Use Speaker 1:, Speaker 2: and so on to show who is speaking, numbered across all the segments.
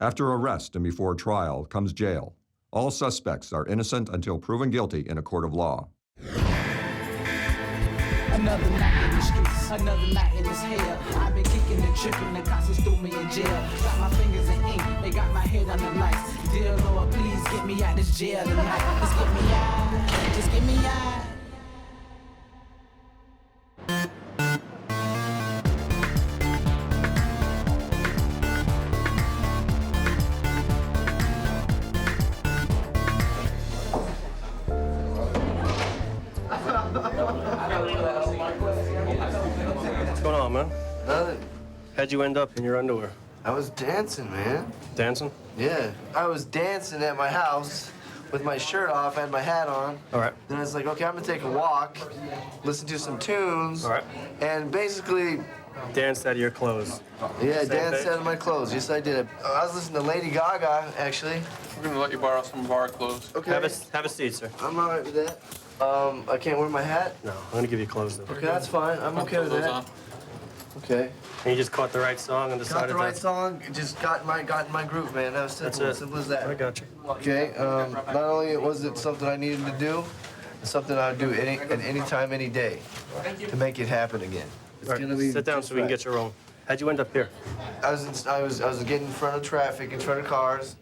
Speaker 1: After arrest and before trial comes jail. All suspects are innocent until proven guilty in a court of law.
Speaker 2: Another night in the streets, another night in this hell. I've been kicking and tripping, the cops threw me in jail. Got my fingers in ink, they got my head on the lights. Dear Lord, please get me out this jail tonight. Just get me out, just get me out.
Speaker 3: What's going on, man?
Speaker 4: Nothing.
Speaker 3: How'd you end up in your underwear?
Speaker 4: I was dancing, man.
Speaker 3: Dancing?
Speaker 4: Yeah. I was dancing at my house with my shirt off, I had my hat on.
Speaker 3: All right.
Speaker 4: Then I was like, okay, I'm gonna take a walk, listen to some tunes.
Speaker 3: All right.
Speaker 4: And basically...
Speaker 3: Danced out of your clothes.
Speaker 4: Yeah,
Speaker 3: Same
Speaker 4: danced
Speaker 3: thing?
Speaker 4: out of my clothes. Yes, I did. I was listening to Lady Gaga, actually.
Speaker 5: We're gonna let you borrow some of our clothes.
Speaker 4: Okay.
Speaker 3: Have a seat, sir.
Speaker 4: I'm all right with that. I can't wear my hat?
Speaker 3: No, I'm gonna give you clothes, though.
Speaker 4: Okay, that's fine. I'm okay with
Speaker 5: Those
Speaker 4: that.
Speaker 5: on.
Speaker 4: Okay.
Speaker 3: And you just caught the right song and
Speaker 4: Got
Speaker 3: decided
Speaker 4: the right
Speaker 3: to...
Speaker 4: song, just got in my groove, man. That was simple.
Speaker 3: That's it.
Speaker 4: Simple as that.
Speaker 3: I got you.
Speaker 4: Okay, not only was it something I needed to do, it's something I would do at any time, any day to make it happen again. It's
Speaker 3: All right,
Speaker 4: gonna be
Speaker 3: sit down
Speaker 4: just
Speaker 3: so we can
Speaker 4: right.
Speaker 3: get your own. How'd you end up here?
Speaker 4: I was getting in front of traffic, in front of cars,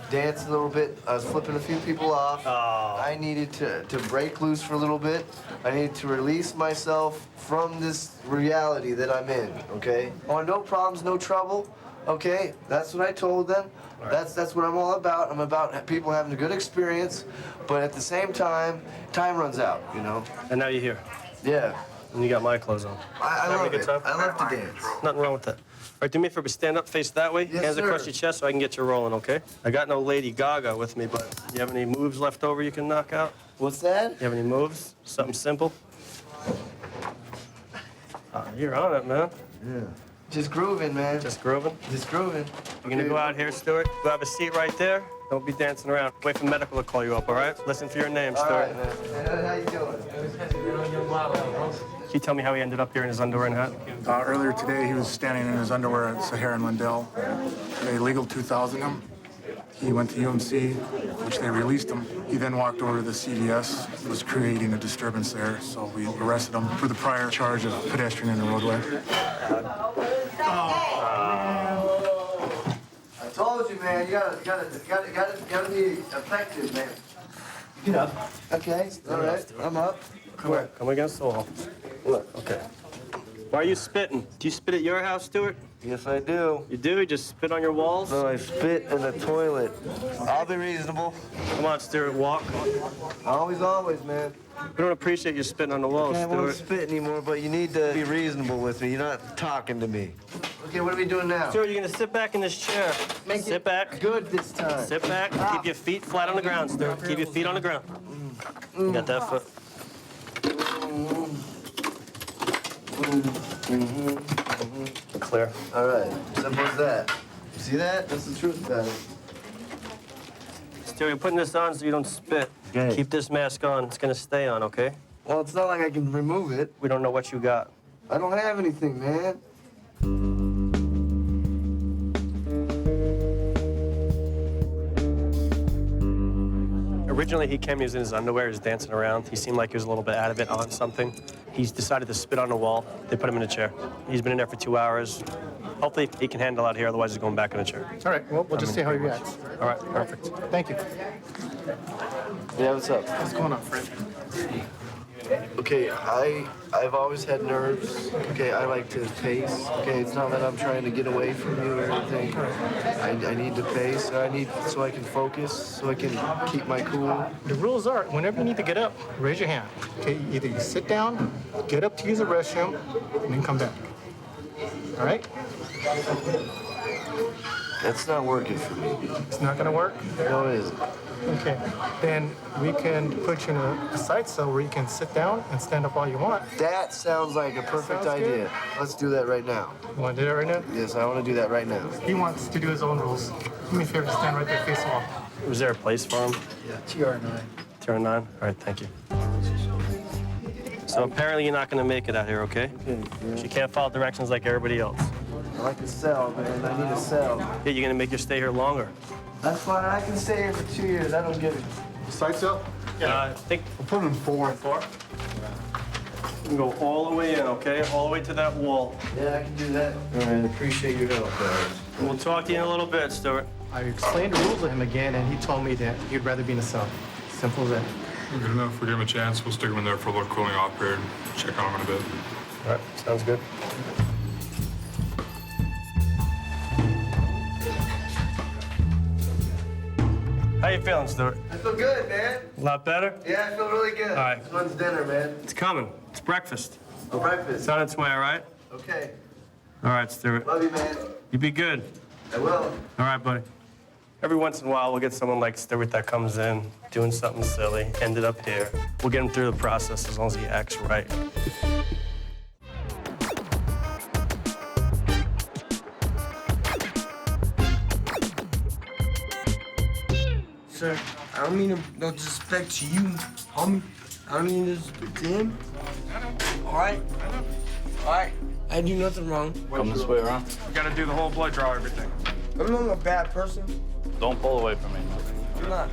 Speaker 4: danced a little bit. I was flipping a few people off.
Speaker 3: Oh.
Speaker 4: I needed to break loose for a little bit. I needed to release myself from this reality that I'm in, okay? Oh, no problems, no trouble, okay? That's what I told them.
Speaker 3: Right.
Speaker 4: That's what I'm all about. I'm about people having a good experience, but at the same time, time runs out, you know?
Speaker 3: And now you're here.
Speaker 4: Yeah.
Speaker 3: And you got my clothes on.
Speaker 4: I
Speaker 3: Having a
Speaker 4: love
Speaker 3: good
Speaker 4: it.
Speaker 3: time?
Speaker 4: I love to dance.
Speaker 3: Nothing wrong with that. All right, do me a favor, stand up, face that way,
Speaker 4: Yes,
Speaker 3: hands
Speaker 4: sir.
Speaker 3: across your chest so I can get you rolling, okay? I got no Lady Gaga with me, but you have any moves left over you can knock out?
Speaker 4: What's that?
Speaker 3: You have any moves? Something simple? You're on it, man.
Speaker 4: Yeah. Just grooving, man.
Speaker 3: Just grooving.
Speaker 4: Just grooving.
Speaker 3: You're gonna go out here, Stuart. Go have a seat right there. Don't be dancing around. Wait for medical to call you up, all right? Listen for your name,
Speaker 4: All
Speaker 3: Stuart.
Speaker 4: right, man. How you doing?
Speaker 3: Can you tell me how he ended up here in his underwear and hat?
Speaker 6: Earlier today, he was standing in his underwear at Sahara and Lindell. They legal 2000 him. He went to UMC, which they released him. He then walked over to the CVS, was creating a disturbance there, so we arrested him for the prior charge of pedestrian in the roadway.
Speaker 4: I told you, man. You gotta be effective, man. Get up. Okay. All right. I'm up.
Speaker 3: Come against the wall. Look. Okay. Why are you spitting? Do you spit at your house, Stuart?
Speaker 4: Yes, I do.
Speaker 3: You do? You just spit on your walls?
Speaker 4: No, I spit in the toilet. I'll be reasonable.
Speaker 3: Come on, Stuart, walk.
Speaker 4: Always, man.
Speaker 3: We don't appreciate you spitting on the walls,
Speaker 4: I won't
Speaker 3: Stuart.
Speaker 4: spit anymore, but you need to be reasonable with me. You're not talking to me. Okay, what are we doing now?
Speaker 3: Stuart, you're gonna sit back in this chair. Sit back.
Speaker 4: Good this time.
Speaker 3: Sit back. Keep your feet flat on the ground, Stuart. Keep your feet on the ground. You got that foot. Clear.
Speaker 4: All right. Simple as that. See that? That's the truth about it.
Speaker 3: Stuart, you're putting this on so you don't spit.
Speaker 4: Okay.
Speaker 3: Keep this mask on. It's gonna stay on, okay?
Speaker 4: Well, it's not like I can remove it.
Speaker 3: We don't know what you got.
Speaker 4: I don't have anything, man.
Speaker 3: Originally, he came, he was in his underwear, he was dancing around. He seemed like he was a little bit out of it on something. He's decided to spit on the wall. They put him in a chair. He's been in there for 2 hours. Hopefully, he can handle out here, otherwise he's going back in a chair.
Speaker 6: All right, well, we'll just see how he reacts.
Speaker 3: All right, perfect.
Speaker 6: Thank you.
Speaker 4: Yeah, what's up?
Speaker 6: What's going on, Fred?
Speaker 4: Okay, I've always had nerves. Okay, I like to pace. Okay, it's not that I'm trying to get away from you or anything. I need to pace. So I can focus. So I can keep my cool.
Speaker 6: The rules are, whenever you need to get up, raise your hand. Okay, either you sit down, get up to use the restroom, and then come back. All right?
Speaker 4: That's not working for me.
Speaker 6: It's not gonna work?
Speaker 4: No, it isn't.
Speaker 6: Okay, then we can put you in a side cell where you can sit down and stand up all you want.
Speaker 4: That sounds like a perfect
Speaker 6: Sounds good.
Speaker 4: idea. Let's do that right now.
Speaker 6: You wanna do that right now?
Speaker 4: Yes, I want to do that right now.
Speaker 6: He wants to do his own rules. Do me a favor, stand right there, face the wall.
Speaker 3: Was there a place for him?
Speaker 4: Yeah, TR9.
Speaker 3: TR 9? All right, thank you. So apparently you're not going to make it out here, okay?
Speaker 4: Okay, yeah.
Speaker 3: You can't follow directions like everybody else.
Speaker 4: I like to sell, man. I need to sell.
Speaker 3: Yeah, you're gonna make your stay here longer.
Speaker 4: That's fine. I can stay here for 2 years. I don't give it.
Speaker 6: Sights up?
Speaker 3: I think
Speaker 6: We'll put him in 4.
Speaker 3: 4. You can go all the way in, okay? All the way to that wall.
Speaker 4: Yeah, I can do that. All right, appreciate your help, guys.
Speaker 3: We'll talk to you in a little bit, Stuart.
Speaker 7: I explained the rules to him again, and he told me that he'd rather be in a cell. Simple as that.
Speaker 8: Good enough. If we give him a chance, we'll stick him in there for a little cooling off period. Check on him in a bit.
Speaker 3: All right, sounds good. How you feeling, Stuart?
Speaker 4: I feel good, man.
Speaker 3: A lot better?
Speaker 4: Yeah, I feel really good.
Speaker 3: All right.
Speaker 4: When's dinner, man?
Speaker 3: It's coming. It's breakfast.
Speaker 4: For breakfast.
Speaker 3: It's on its way, all right?
Speaker 4: Okay.
Speaker 3: All right, Stuart.
Speaker 4: Love you, man.
Speaker 3: You be good.
Speaker 4: I will.
Speaker 3: All right, buddy. Every once in a while, we'll get someone like Stuart that comes in, doing something silly, ended up here. We'll get him through the process as long as he acts right.
Speaker 9: Sir, I don't mean no disrespect to you, homie. I don't mean disrespect to him. All right? All right. I do nothing wrong.
Speaker 10: Come this way around.
Speaker 8: We gotta do the whole blood draw, everything.
Speaker 9: I'm not a bad person.
Speaker 10: Don't pull away from me.
Speaker 9: I'm not.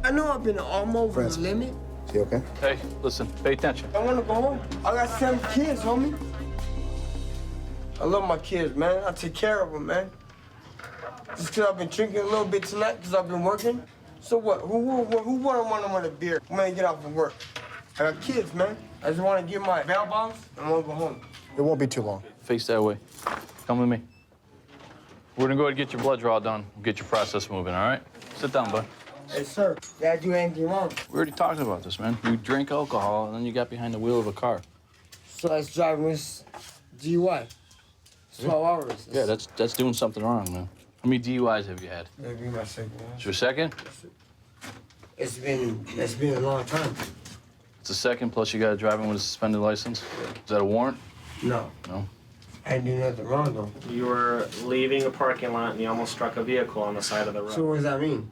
Speaker 9: I know I've been all over the limit.
Speaker 6: Is he okay?
Speaker 10: Hey, listen, pay attention.
Speaker 9: I want to go home. I got 7 kids, homie. I love my kids, man. I take care of them, man. Just because I've been drinking a little bit tonight because I've been working. So what? Who wouldn't want a beer when I get off of work? I got kids, man. I just want to get my bail bonds and I want to go home.
Speaker 6: It won't be too long.
Speaker 10: Face that way. Come with me. We're gonna go ahead and get your blood draw done. We'll get your process moving, all right? Sit down, bud.
Speaker 9: Hey, sir, did I do anything wrong?
Speaker 10: We already talked about this, man. You drink alcohol, and then you got behind the wheel of a car.
Speaker 9: So that's driving with DUI. 12 hours.
Speaker 10: Yeah, that's doing something wrong, man. How many DUIs have you had?
Speaker 9: That'd be my second one.
Speaker 10: It's your second?
Speaker 9: It's been a long time.
Speaker 10: It's the second, plus you got driving with a suspended license. Is that a warrant?
Speaker 9: No.
Speaker 10: No?
Speaker 9: I didn't do nothing wrong, though.
Speaker 11: You were leaving a parking lot and you almost struck a vehicle on the side of the road.
Speaker 9: So what does that mean?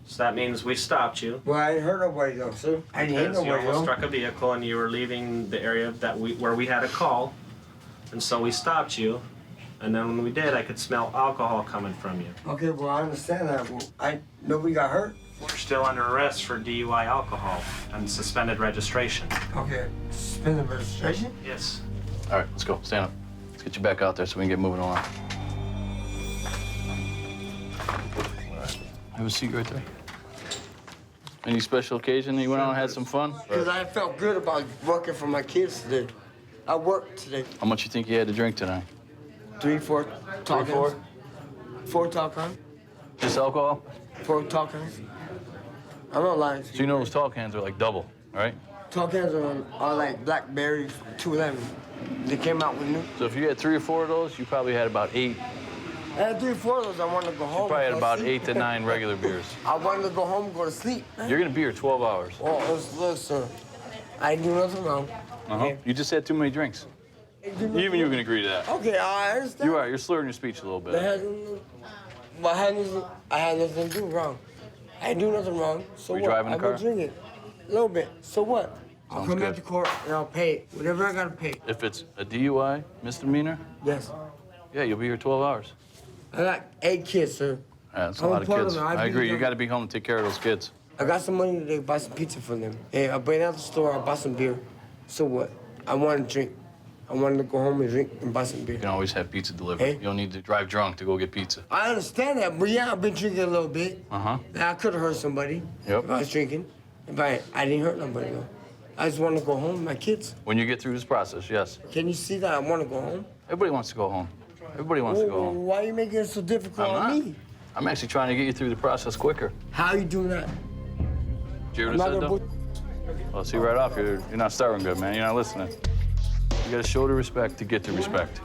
Speaker 11: So that means we stopped you.
Speaker 9: Well, I didn't hurt nobody, though, sir. I didn't hit
Speaker 11: Because you
Speaker 9: nobody,
Speaker 11: almost
Speaker 9: though.
Speaker 11: struck a vehicle and you were leaving the area where we had a call. And so we stopped you. And then when we did, I could smell alcohol coming from you.
Speaker 9: Okay, well, I understand that. Well, nobody got hurt?
Speaker 11: We're still under arrest for DUI alcohol and suspended registration.
Speaker 9: Okay. Suspended registration?
Speaker 11: Yes.
Speaker 10: All right, let's go. Stand up. Let's get you back out there so we can get moving along. Have a seat right there. Any special occasion you went out and had some fun?
Speaker 9: Because I felt good about working for my kids today. I worked today.
Speaker 10: How much you think you had to drink tonight?
Speaker 9: 3, 4 talk
Speaker 10: 4?
Speaker 9: 4 talk on.
Speaker 10: Just alcohol?
Speaker 9: 4 talk on. I'm not lying to
Speaker 10: So
Speaker 9: you.
Speaker 10: you know those tall cans are like double, right?
Speaker 9: Talk cans are like Blackberry 211. They came out with new.
Speaker 10: So if you had 3 or 4 of those, you probably had about 8.
Speaker 9: I had 3 or 4 of those. I wanted to go home.
Speaker 10: You probably had
Speaker 9: go
Speaker 10: about
Speaker 9: sleep.
Speaker 10: 8 to 9 regular beers.
Speaker 9: I wanted to go home and go to sleep.
Speaker 10: You're gonna be here 12 hours.
Speaker 9: Oh, listen, I didn't do nothing wrong.
Speaker 10: Uh-huh. You just had too many drinks. Even you can agree to that.
Speaker 9: Okay, I understand.
Speaker 10: You are. You're slurring your speech a little
Speaker 9: I
Speaker 10: bit.
Speaker 9: had nothing to do wrong. I didn't do nothing wrong. So
Speaker 10: Were you
Speaker 9: what?
Speaker 10: driving the
Speaker 9: I
Speaker 10: car?
Speaker 9: go drinking. A little bit. So what? I'll
Speaker 10: Sounds
Speaker 9: come
Speaker 10: good.
Speaker 9: back to court and I'll pay it. Whatever I gotta pay.
Speaker 10: If it's a DUI misdemeanor,
Speaker 9: Yes.
Speaker 10: yeah, you'll be here 12 hours.
Speaker 9: I got 8 kids, sir.
Speaker 10: Yeah, that's a
Speaker 9: I'm
Speaker 10: lot of
Speaker 9: part of
Speaker 10: kids.
Speaker 9: it.
Speaker 10: I
Speaker 9: I've
Speaker 10: agree.
Speaker 9: been-
Speaker 10: You got to be home to take care of those kids.
Speaker 9: I got some money today to buy some pizza for them. Hey, I went out the store, I bought some beer. So what? I wanted to drink. I wanted to go home and drink and buy some beer.
Speaker 10: You can always have pizza delivered.
Speaker 9: Hey.
Speaker 10: You don't need to drive drunk to go get pizza.
Speaker 9: I understand that, but yeah, I've been drinking a little bit.
Speaker 10: Uh-huh.
Speaker 9: I could have hurt somebody
Speaker 10: Yep.
Speaker 9: if I was drinking. If I didn't hurt nobody, though. I just want to go home with my kids.
Speaker 10: When you get through this process, yes.
Speaker 9: Can you see that I want to go home?
Speaker 10: Everybody wants to go home. Everybody wants to go home.
Speaker 9: Why are you making it so difficult
Speaker 10: I'm
Speaker 9: on
Speaker 10: not.
Speaker 9: me?
Speaker 10: I'm actually trying to get you through the process quicker.
Speaker 9: How are you doing that?
Speaker 10: Did you hear
Speaker 9: I'm
Speaker 10: what I
Speaker 9: not
Speaker 10: said,
Speaker 9: gonna
Speaker 10: though? Well, see, right off, you're not starting good, man. You're not listening. You got to show the respect to get the respect.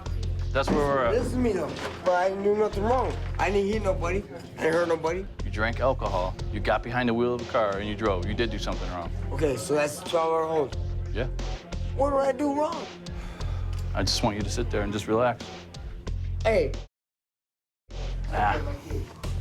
Speaker 10: That's where we're at.
Speaker 9: Listen to me, though. But I didn't do nothing wrong. I didn't hit nobody. I didn't hurt nobody.
Speaker 10: You drank alcohol, you got behind the wheel of a car, and you drove. You did do something wrong.
Speaker 9: Okay, so that's 12-hour hold.
Speaker 10: Yeah?
Speaker 9: What did I do wrong?
Speaker 10: I just want you to sit there and just relax.
Speaker 9: Hey,
Speaker 10: Ah,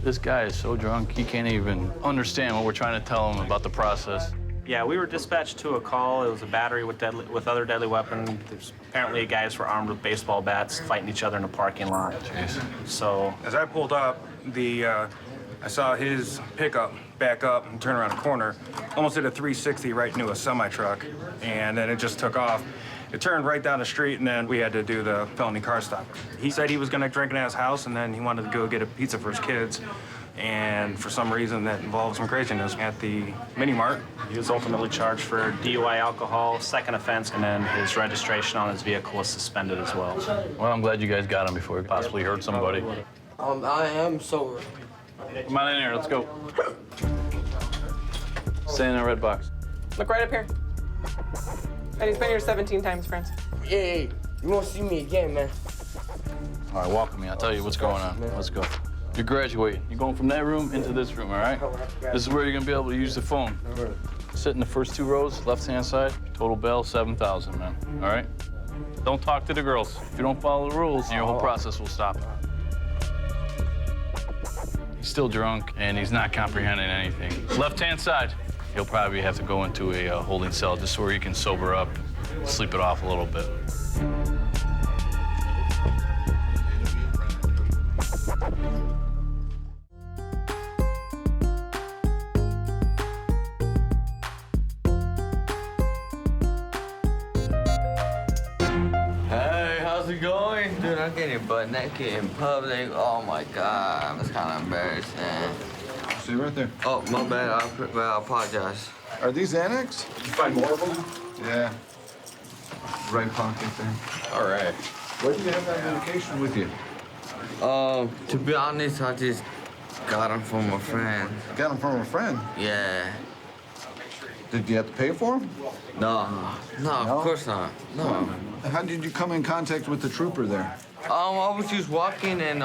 Speaker 10: this guy is so drunk, he can't even understand what we're trying to tell him about the process.
Speaker 11: Yeah, we were dispatched to a call. It was a battery with other deadly weapon. There's apparently guys were armed with baseball bats fighting each other in a parking lot.
Speaker 10: Jeez.
Speaker 11: So
Speaker 12: As I pulled up, I saw his pickup back up and turn around a corner, almost did a 360 right into a semi-truck, and then it just took off. It turned right down the street, and then we had to do the felony car stop. He said he was gonna drink at his house, and then he wanted to go get a pizza for his kids. And for some reason, that involved some craziness at the mini mart.
Speaker 11: he was ultimately charged for DUI alcohol, second offense, and then his registration on his vehicle was suspended as well.
Speaker 10: Well, I'm glad you guys got him before he possibly hurt somebody.
Speaker 9: I am sober.
Speaker 10: Come on in here, let's go. Stay in that red box.
Speaker 13: Look right up here. And he's been here 17 times, friends.
Speaker 9: Hey, you won't see me again, man.
Speaker 10: All right, walk with me. I'll tell you what's going on. Let's go. You're graduating. You're going from that room into this room, all right? This is where you're gonna be able to use the phone. Sit in the first 2 rows, left-hand side. Total bail, 7,000, man. All right? Don't talk to the girls. If you don't follow the rules, your whole process will stop. He's still drunk, and he's not comprehending anything. Left-hand side. He'll probably have to go into a holding cell just where he can sober up, sleep it off a little bit.
Speaker 14: Hey, how's it going? Dude, I'm getting butt naked in public. Oh my God, that's kind of embarrassing.
Speaker 15: See right there.
Speaker 14: Oh, my bad. I apologize.
Speaker 15: Are these annex?
Speaker 14: Did you find more of them?
Speaker 15: Yeah. Right pocket there.
Speaker 14: All right.
Speaker 15: Where do you have that medication with you?
Speaker 14: To be honest, I just got them from a friend.
Speaker 15: Got them from a friend?
Speaker 14: Yeah.
Speaker 15: Did you have to pay for them?
Speaker 14: No, of course not. No.
Speaker 15: How did you come in contact with the trooper there?
Speaker 14: I was just walking and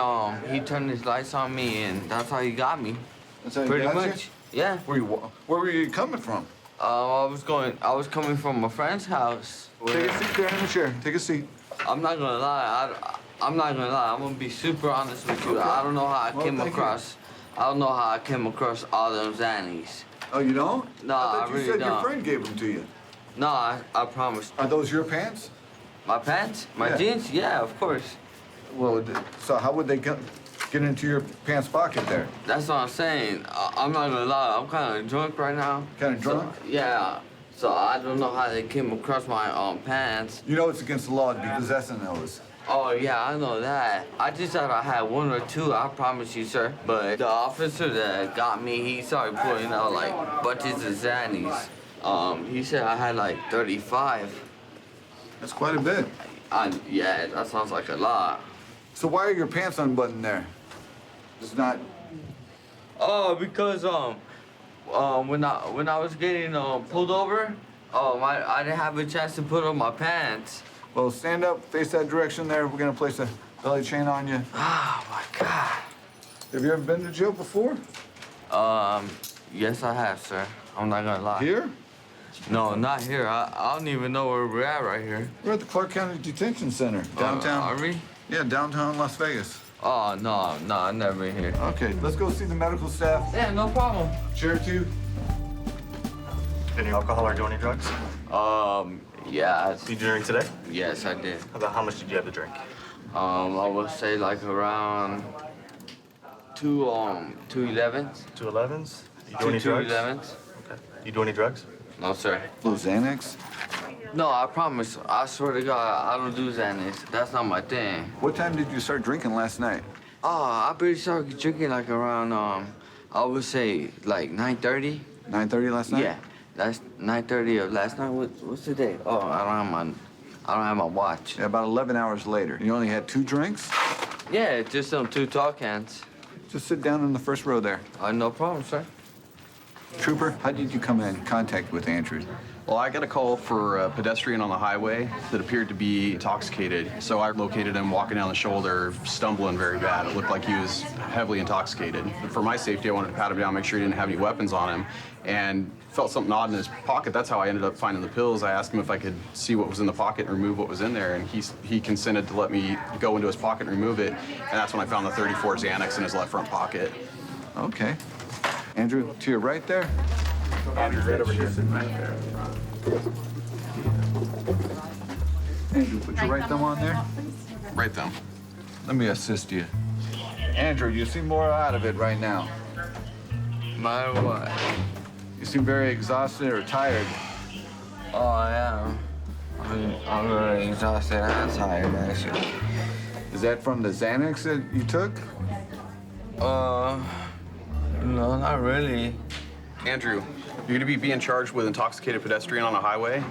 Speaker 14: he turned his lights on me and that's how he got me.
Speaker 15: That's how he
Speaker 14: Pretty
Speaker 15: got
Speaker 14: much.
Speaker 15: you?
Speaker 14: Yeah.
Speaker 15: Where were you coming from?
Speaker 14: I was coming from a friend's house.
Speaker 15: Take a seat there in the chair. Take a seat.
Speaker 14: I'm not gonna lie. I'm not gonna lie. I'm gonna be super honest with you.
Speaker 15: Okay.
Speaker 14: I don't know how I came
Speaker 15: thank
Speaker 14: across. I don't know how I came across all them Xannies.
Speaker 15: Oh, you don't?
Speaker 14: No,
Speaker 15: I thought
Speaker 14: I
Speaker 15: you
Speaker 14: really
Speaker 15: said
Speaker 14: don't.
Speaker 15: your friend gave them to you.
Speaker 14: No, I promise.
Speaker 15: Are those your pants?
Speaker 14: My pants? My
Speaker 15: Yeah.
Speaker 14: jeans? Yeah, of course.
Speaker 15: Well, so how would they get into your pants pocket there?
Speaker 14: That's what I'm saying. I'm not gonna lie. I'm kind of drunk right now.
Speaker 15: Kind of drunk?
Speaker 14: So, yeah. So I don't know how they came across my pants.
Speaker 15: You know it's against the law to be possessing those.
Speaker 14: Oh, yeah, I know that. I just thought I had 1 or 2, I promise you, sir. But the officer that got me, he started pulling out, like, bunches of Xannies. He said I had, like, 35.
Speaker 15: That's quite a bit.
Speaker 14: Yeah, that sounds like a lot.
Speaker 15: So why are your pants unbuttoned there? It's not...
Speaker 14: Oh, because, when I was getting, pulled over, I didn't have a chance to put on my pants.
Speaker 15: Well, stand up, face that direction there. We're gonna place a belly chain on you.
Speaker 14: Oh, my God.
Speaker 15: Have you ever been to jail before?
Speaker 14: Yes, I have, sir. I'm not gonna lie.
Speaker 15: Here?
Speaker 14: No, not here. I don't even know where we're at right here.
Speaker 15: We're at the Clark County Detention Center, downtown.
Speaker 14: Are we?
Speaker 15: Yeah, downtown Las Vegas.
Speaker 14: Oh, no, I've never been here.
Speaker 15: Okay, let's go see the medical staff.
Speaker 14: Yeah, no problem.
Speaker 15: Chair 2.
Speaker 3: Any alcohol or do any drugs?
Speaker 14: Yeah.
Speaker 3: Did you drink today?
Speaker 14: Yes, I did.
Speaker 3: About how much did you have to drink?
Speaker 14: I would say like around two 11s.
Speaker 3: 2 11s? You do any drugs?
Speaker 14: 11s.
Speaker 3: Okay. You do any drugs?
Speaker 14: No, sir.
Speaker 15: Those Xanax?
Speaker 14: No, I promise. I swear to God, I don't do Xanax. That's not my thing.
Speaker 15: What time did you start drinking last night?
Speaker 14: Oh, I pretty started drinking like around, I would say like 9:30.
Speaker 15: 9:30 last night?
Speaker 14: Yeah, that's 9:30 of last night. What's the day? Oh, I don't have my watch.
Speaker 15: Yeah, about 11 hours later. You only had 2 drinks?
Speaker 14: Yeah, just some 2 tall cans.
Speaker 15: Just sit down in the first row there.
Speaker 14: No problem, sir.
Speaker 15: Trooper, how did you come in contact with Andrew?
Speaker 16: Well, I got a call for a pedestrian on the highway that appeared to be intoxicated. So I located him walking down the shoulder, stumbling very bad. It looked like he was heavily intoxicated. For my safety, I wanted to pat him down, make sure he didn't have any weapons on him, and felt something odd in his pocket. That's how I ended up finding the pills. I asked him if I could see what was in the pocket and remove what was in there, and he consented to let me go into his pocket and remove it, and that's when I found the 34 Xanax in his left front pocket.
Speaker 15: Okay. Andrew, to your right there.
Speaker 12: Andrew's right over here. Sitting right there.
Speaker 15: Andrew, put your right thumb on there.
Speaker 16: Right thumb.
Speaker 15: Let me assist you. Andrew, you seem more out of it right now.
Speaker 14: My what?
Speaker 15: You seem very exhausted or tired.
Speaker 14: Oh, I am. I'm very exhausted and tired, actually.
Speaker 15: Is that from the Xanax that you took?
Speaker 14: No, not really.
Speaker 16: Andrew, you're gonna be being charged with intoxicated pedestrian on a highway.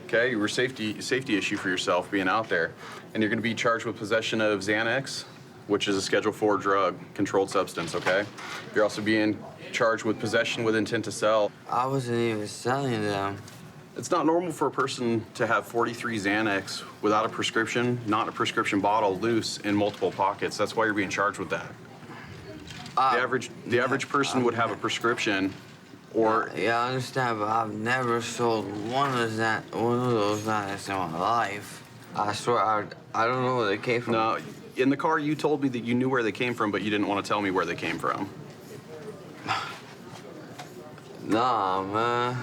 Speaker 16: Okay, you were a safety issue for yourself being out there. And you're gonna be charged with possession of Xanax, which is a Schedule 4 drug, controlled substance, okay? You're also being charged with possession with intent to sell.
Speaker 14: I wasn't even selling them.
Speaker 16: It's not normal for a person to have 43 Xanax without a prescription, not a prescription bottle, loose in multiple pockets. That's why you're being charged with that. The average person would have a prescription, or
Speaker 14: Yeah, I understand, but I've never sold one of those Xanax in my life. I swear, I don't know where they came from.
Speaker 16: No, in the car you told me that you knew where they came from, but you didn't want to tell me where they came from.
Speaker 14: Nah, man.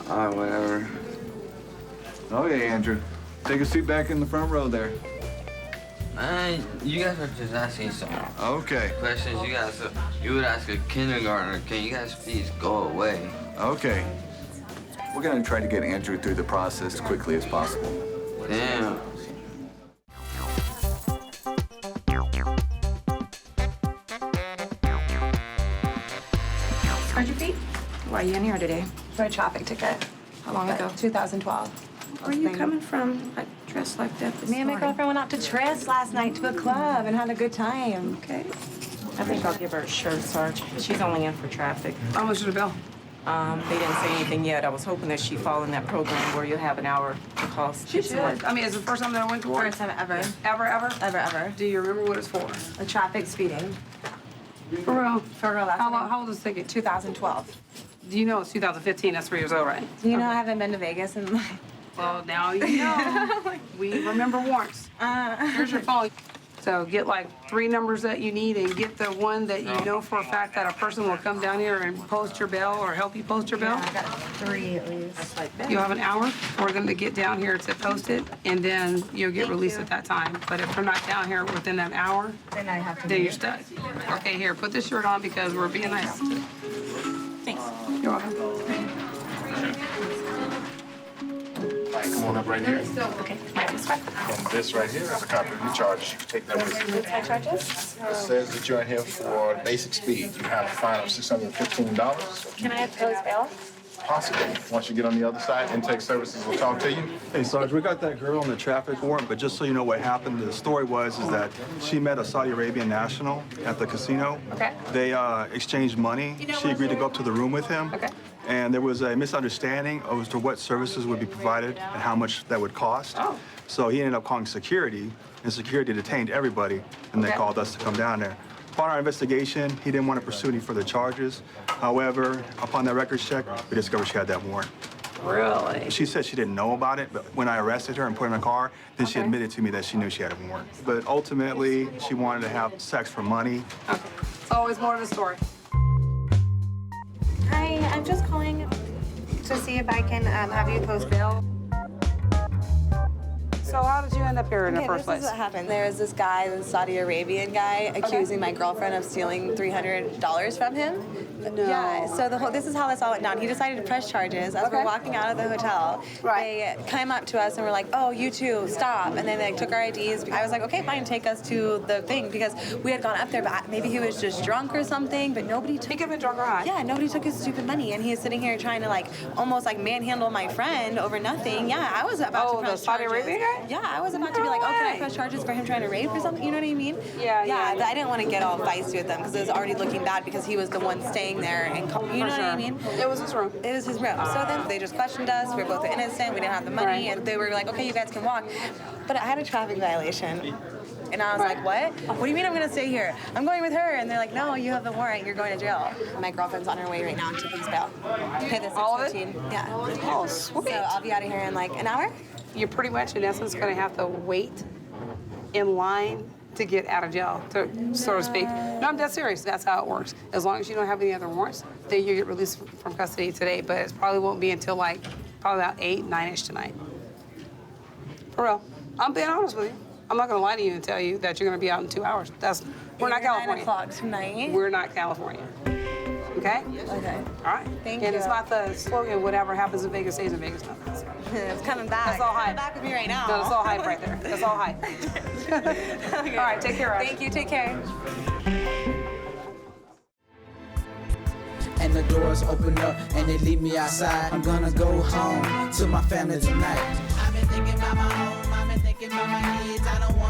Speaker 14: All right, whatever.
Speaker 15: Okay, Andrew. Take a seat back in the front row there.
Speaker 14: Man, you guys are just asking some
Speaker 15: Okay.
Speaker 14: questions. You would ask a kindergartner. Can you guys please go away?
Speaker 15: Okay. We're gonna try to get Andrew through the process as quickly as possible.
Speaker 14: Damn.
Speaker 17: Where'd you be? Why are you in here today?
Speaker 18: For a traffic ticket.
Speaker 17: How long ago?
Speaker 18: 2012.
Speaker 17: Where are you coming from? Dressed like that this
Speaker 18: Me and my
Speaker 17: morning?
Speaker 18: girlfriend went out to Tris last night to a club and had a good time.
Speaker 17: Okay.
Speaker 19: I think I'll give her a shirt, Sarge. She's only in for traffic.
Speaker 17: How much is the bill?
Speaker 19: They didn't say anything yet. I was hoping that she'd fall in that program where you have an hour to call.
Speaker 17: She should. I mean, is it the first time that I went to work?
Speaker 18: First time ever.
Speaker 17: Ever. Do you remember what it's for?
Speaker 18: A traffic speeding.
Speaker 17: For real?
Speaker 18: For real.
Speaker 17: How old is the ticket?
Speaker 18: 2012.
Speaker 17: Do you know it's 2015? That's 3 years old, right?
Speaker 18: Do you know I haven't been to Vegas in like...
Speaker 17: Well, now you know. We remember warrants. Here's your phone. So get like 3 numbers that you need and get the one that you know for a fact that a person will come down here and post your bail or help you post your bail.
Speaker 18: Yeah, I got 3 at least.
Speaker 17: You have an hour for them to get down here to post it, and then you'll get released at that time. But if they're not down here within that hour,
Speaker 18: Then I have to
Speaker 17: then
Speaker 18: leave.
Speaker 17: you're stuck. Okay, here, put this shirt on because we're being nice.
Speaker 19: Thanks.
Speaker 17: You're welcome.
Speaker 12: Come on up right here.
Speaker 19: Okay, this one.
Speaker 12: And this right here is a copy of your charges. You can take that with you.
Speaker 18: What's my charges?
Speaker 12: It says that you're in here for basic speed. You have a fine of $615.
Speaker 18: Can I have post bail?
Speaker 12: Possibly. Once you get on the other side, intake services will talk to you.
Speaker 20: Hey, Sarge, we got that girl on the traffic warrant, but just so you know what happened, the story was that she met a Saudi Arabian national at the casino.
Speaker 17: Okay.
Speaker 20: They exchanged money. She agreed to go up to the room with him.
Speaker 17: Okay.
Speaker 20: And there was a misunderstanding as to what services would be provided and how much that would cost.
Speaker 17: Oh.
Speaker 20: So he ended up calling security, and security detained everybody, and they
Speaker 17: Okay.
Speaker 20: called us to come down there. Upon our investigation, he didn't want to pursue any further charges. However, upon that records check, we discovered she had that warrant.
Speaker 17: Really?
Speaker 20: She said she didn't know about it, but when I arrested her and put her in a car, then she
Speaker 17: Okay.
Speaker 20: admitted to me that she knew she had a warrant. But ultimately, she wanted to have sex for money.
Speaker 17: Okay. It's always more to the story.
Speaker 18: Hi, I'm just calling to see if I can have you post bail.
Speaker 17: So how did you end up here in the first
Speaker 18: This
Speaker 17: place?
Speaker 18: is what happened. There was this guy, the Saudi Arabian guy, accusing my girlfriend of stealing $300 from him.
Speaker 17: No.
Speaker 18: Yeah, so this is how this all went down. He decided to press charges. As we're walking out of the hotel, they came up to us and were like, oh, you two, stop. And then they took our IDs. I was like, okay, fine, take us to the thing, because we had gone up there, but maybe he was just drunk or something, but nobody took...
Speaker 17: He could have been drunk or high.
Speaker 18: Yeah, nobody took his stupid money, and he is sitting here trying to, like, almost, like, manhandle my friend over nothing. Yeah, I was about to press
Speaker 17: the Saudi
Speaker 18: charges.
Speaker 17: Arabian guy?
Speaker 18: Yeah, I was about to be like, oh, can I press charges for him trying to rape or something? You know what I mean?
Speaker 17: Yeah.
Speaker 18: But I didn't want to get all feisty with them because it was already looking bad because he was the one staying there and you know what I mean?
Speaker 17: It was his room.
Speaker 18: It was his room. So then they just questioned us. We were both innocent. We didn't have the money, and they were like, okay, you guys can walk. But I had a traffic violation. And I was like, what? What do you mean I'm going to stay here? I'm going with her. And they're like, no, you have the warrant. You're going to jail. My girlfriend's on her way right now to post bail. Pay the $615. Yeah.
Speaker 17: Oh, sweet.
Speaker 18: So I'll be out of here in like an hour.
Speaker 17: You're pretty much, in essence, going to have to wait in line to get out of jail, so to speak. No, I'm dead serious. That's how it works. As long as you don't have any other warrants, then you get released from custody today. But it probably won't be until like probably about 8, 9-ish tonight. For real. I'm being honest with you. I'm not going to lie to you and tell you that you're going to be out in 2 hours. We're not California.
Speaker 18: 9 o'clock tonight.
Speaker 17: We're not California. Okay?
Speaker 18: Okay.
Speaker 17: All right.
Speaker 18: Thank you.
Speaker 17: And it's not the slogan, whatever happens in Vegas stays in Vegas. No.
Speaker 18: It's coming back.
Speaker 17: That's all hype.
Speaker 18: Coming back with me right now.
Speaker 17: No, that's all hype right there. That's all hype.
Speaker 18: Okay.
Speaker 17: All right, take care, Ash.
Speaker 18: Thank you. Take care.
Speaker 2: And the doors open up and they leave me outside. I'm gonna go home to my family tonight. I've been thinking about my home, I've been thinking about my kids. I don't want